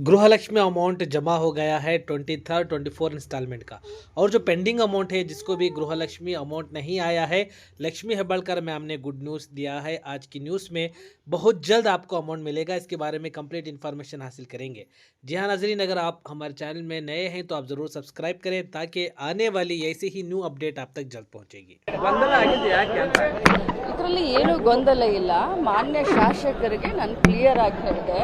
गृहलक्ष्मी amount जमा हो गया है 24 इंस्टॉलमेंट का। और जो पेंडिंग अमाउंट है, जिसको भी गृहलक्ष्मी अमाउंट नहीं आया है, लक्ष्मी हेब्बाळकर मैम ने गुड न्यूज़ दिया है। आज की न्यूज़ में बहुत जल्द आपको अमाउंट मिलेगा, इसके बारे में कंप्लीट इन्फॉर्मेशन हासिल करेंगे। जी हाँ नाजरीन, अगर आप हमारे चैनल में नए हैं तो आप ज़रूर सब्सक्राइब करें, ताकि आने वाली ऐसी ही न्यू अपडेट आप तक जल्द पहुँचेगी। ಇದರಲ್ಲಿ ಏನು ಗೊಂದಲ ಇಲ್ಲ. ಮಾನ್ಯ ಶಾಸಕರಿಗೆ ನಾನು ಕ್ಲಿಯರ್ ಆಗಿ ಹೇಳಿದೆ,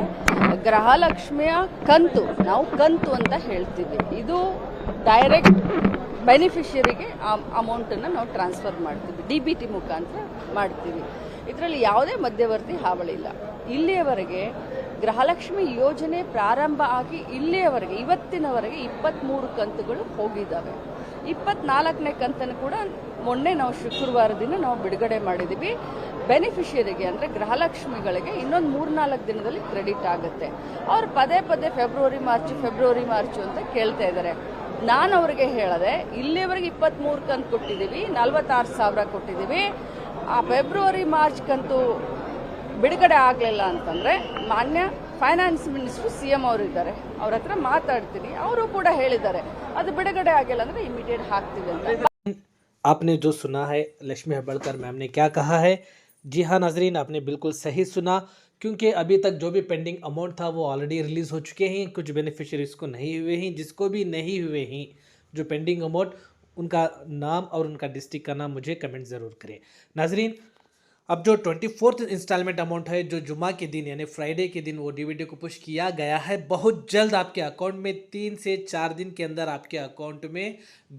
ಗೃಹಲಕ್ಷ್ಮಿಯ ಕಂತು ನಾವು ಕಂತು ಅಂತ ಹೇಳ್ತೀವಿ. ಇದು ಡೈರೆಕ್ಟ್ ಬೆನಿಫಿಷರಿಗೆ ಅಮೌಂಟನ್ನು ನಾವು ಟ್ರಾನ್ಸ್ಫರ್ ಮಾಡ್ತೀವಿ, DBT ಮುಖಾಂತರ ಮಾಡ್ತೀವಿ. ಇದರಲ್ಲಿ ಯಾವುದೇ ಮಧ್ಯವರ್ತಿ ಹಾವಳಿ ಇಲ್ಲ. ಇಲ್ಲಿಯವರೆಗೆ ಗೃಹಲಕ್ಷ್ಮಿ ಯೋಜನೆ ಪ್ರಾರಂಭ ಆಗಿ ಇಲ್ಲಿಯವರೆಗೆ ಇವತ್ತಿನವರೆಗೆ 23 ಕಂತುಗಳು ಹೋಗಿದ್ದಾವೆ. 24ನೇ ಕಂತನ್ನು ಕೂಡ ಮೊನ್ನೆ ನಾವು ಶುಕ್ರವಾರ ದಿನ ನಾವು ಬಿಡುಗಡೆ ಮಾಡಿದ್ದೀವಿ. ಬೆನಿಫಿಷಿಯರಿಗೆ ಅಂದರೆ ಗೃಹಲಕ್ಷ್ಮಿಗಳಿಗೆ ಇನ್ನೊಂದು 3-4 ದಿನದಲ್ಲಿ ಕ್ರೆಡಿಟ್ ಆಗುತ್ತೆ. ಅವ್ರು ಪದೇ ಪದೇ ಫೆಬ್ರವರಿ ಮಾರ್ಚು ಅಂತ ಕೇಳ್ತಾ ಇದ್ದಾರೆ. ನಾನು ಅವರಿಗೆ ಹೇಳಿದೆ, ಇಲ್ಲಿಯವರೆಗೆ 23 ಕಂತು ಕೊಟ್ಟಿದ್ದೀವಿ, 46,000 ಕೊಟ್ಟಿದ್ದೀವಿ. ಆ ಫೆಬ್ರವರಿ ಮಾರ್ಚ್ ಕಂತು ಬಿಡುಗಡೆ ಆಗಲಿಲ್ಲ ಅಂತಂದರೆ ಮಾನ್ಯ ಫೈನಾನ್ಸ್ ಮಿನಿಸ್ಟ್ರು CM ಅವರು ಇದ್ದಾರೆ, ಅವ್ರ ಹತ್ರ ಮಾತಾಡ್ತೀನಿ. ಅವರು ಕೂಡ ಹೇಳಿದ್ದಾರೆ ಅದು ಬಿಡುಗಡೆ ಆಗಿಲ್ಲ ಅಂದರೆ ಇಮಿಡಿಯೇಟ್ ಹಾಕ್ತೀವಿ ಅಂತ. आपने जो सुना है लक्ष्मी हेब्बाळकर मैम ने क्या कहा है, जी हाँ नाजरीन, आपने बिल्कुल सही सुना। क्योंकि अभी तक जो भी पेंडिंग अमाउंट था वो ऑलरेडी रिलीज़ हो चुके हैं। कुछ बेनिफिशियरीज़ को नहीं हुए हैं, जिसको भी नहीं हुए हैं जो पेंडिंग अमाउंट, उनका नाम और उनका डिस्ट्रिक्ट का नाम मुझे कमेंट ज़रूर करें। नाजरीन, अब जो 24th इंस्टॉलमेंट अमाउंट है, जो जुमा के दिन यानी फ्राइडे के दिन वो DVD को पुश किया गया है, बहुत जल्द आपके अकाउंट में 3 से 4 दिन के अंदर आपके अकाउंट में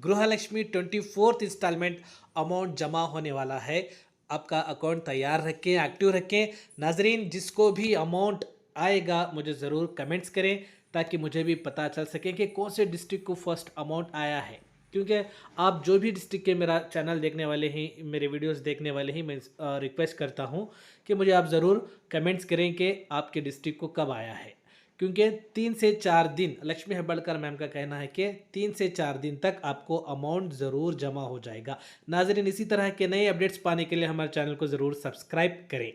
गृहलक्ष्मी 24th इंस्टॉलमेंट अमाउंट जमा होने वाला है। आपका अकाउंट तैयार रखें, एक्टिव रखें। नाजरीन, जिसको भी अमाउंट आएगा मुझे ज़रूर कमेंट्स करें, ताकि मुझे भी पता चल सके कि कौन से डिस्ट्रिक्ट को फर्स्ट अमाउंट आया है। क्योंकि आप जो भी डिस्ट्रिक्ट के मेरा चैनल देखने वाले हैं, मेरे वीडियोस देखने वाले हैं, मैं रिक्वेस्ट करता हूं कि मुझे आप ज़रूर कमेंट्स करें कि आपके डिस्ट्रिक्ट को कब आया है। क्योंकि 3 से 4 दिन, लक्ष्मी हेब्बाळकर मैम का कहना है कि 3 से 4 दिन तक आपको अमाउंट ज़रूर जमा हो जाएगा। नाजरीन, इसी तरह के नए अपडेट्स पाने के लिए हमारे चैनल को ज़रूर सब्सक्राइब करें।